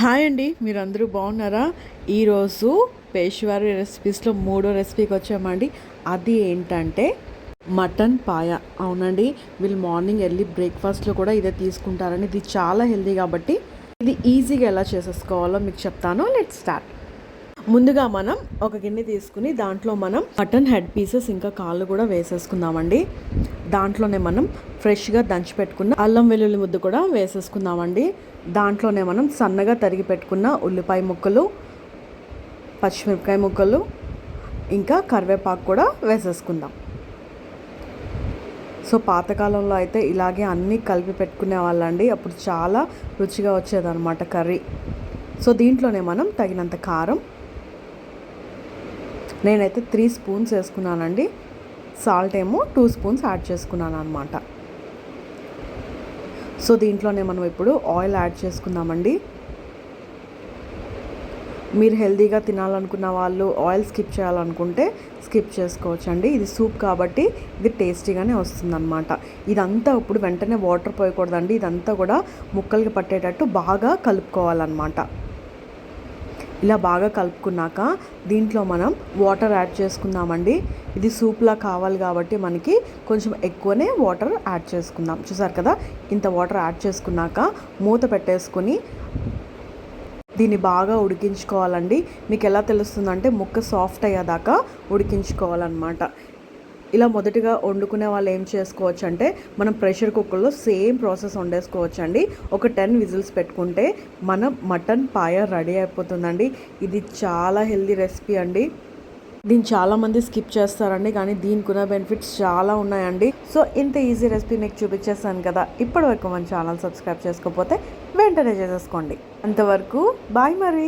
Hi అండి, మీరందరూ బాగున్నారా? ఈరోజు పేష్వారి రెసిపీస్లో మూడో రెసిపీకి వచ్చామండి. అది ఏంటంటే మటన్ పాయ. అవునండి, వీళ్ళు మార్నింగ్ వెళ్ళి బ్రేక్ఫాస్ట్లో కూడా ఇదే తీసుకుంటారని. ఇది చాలా హెల్దీ కాబట్టి ఇది ఈజీగా ఎలా చేసేసుకోవాలో మీకు చెప్తాను. Let's start. ముందుగా మనం ఒక గిన్నె తీసుకుని దాంట్లో మనం మటన్ హెడ్ పీసెస్ ఇంకా కాళ్ళు కూడా వేసేసుకుందామండి. దాంట్లోనే మనం ఫ్రెష్గా దంచి పెట్టుకున్న అల్లం వెల్లుల్లి ముద్ద కూడా వేసేసుకుందామండి. దాంట్లోనే మనం సన్నగా తరిగి పెట్టుకున్న ఉల్లిపాయ ముక్కలు, పచ్చిమిరపకాయ ముక్కలు, ఇంకా కరివేపాకు కూడా వేసేసుకుందాం. సో పాతకాలంలో అయితే ఇలాగే అన్నీ కలిపి పెట్టుకునే వాళ్ళండి. అప్పుడు చాలా రుచిగా వచ్చేదన్నమాట కర్రీ. సో దీంట్లోనే మనం తగినంత కారం, నేనైతే 3 స్పూన్స్ వేసుకున్నానండి. సాల్ట్ ఏమో 2 స్పూన్స్ యాడ్ చేసుకున్నాను అనమాట. సో దీంట్లోనే మనం ఇప్పుడు ఆయిల్ యాడ్ చేసుకుందామండి. మీరు హెల్తీగా తినాలనుకున్న వాళ్ళు ఆయిల్ స్కిప్ చేయాలనుకుంటే స్కిప్ చేసుకోవచ్చండి. ఇది సూప్ కాబట్టి ఇది టేస్టీగానే వస్తుందన్నమాట. ఇదంతా ఇప్పుడు వెంటనే వాటర్ పోయకూడదండి. ఇదంతా కూడా ముక్కలకి పట్టేటట్టు బాగా కలుపుకోవాలన్నమాట. ఇలా బాగా కలుపుకున్నాక దీంట్లో మనం వాటర్ యాడ్ చేసుకుందామండి. ఇది సూప్లా కావాలి కాబట్టి మనకి కొంచెం ఎక్కువనే వాటర్ యాడ్ చేసుకుందాం. చూసారు కదా, ఇంత వాటర్ యాడ్ చేసుకున్నాక మూత పెట్టేసుకొని దీన్ని బాగా ఉడికించుకోవాలండి. మీకు ఎలా తెలుస్తుందంటే ముక్క సాఫ్ట్ అయ్యేదాకా ఉడికించుకోవాలన్నమాట. ఇలా మొదటిగా వండుకునే వాళ్ళు ఏం చేసుకోవచ్చు అంటే మనం ప్రెషర్ కుక్కర్లో సేమ్ ప్రాసెస్ వండేసుకోవచ్చు అండి. ఒక 10 విజిల్స్ పెట్టుకుంటే మన మటన్ పాయ రెడీ అయిపోతుందండి. ఇది చాలా హెల్దీ రెసిపీ అండి. దీన్ని చాలామంది స్కిప్ చేస్తారండి, కానీ దీనికి ఉన్న బెనిఫిట్స్ చాలా ఉన్నాయండి. సో ఇంత ఈజీ రెసిపీ మీకు చూపించేస్తాను కదా. ఇప్పటివరకు మన ఛానల్ సబ్స్క్రైబ్ చేసుకోకపోతే వెంటనే చేసేసుకోండి. అంతవరకు బాయ్ మరి.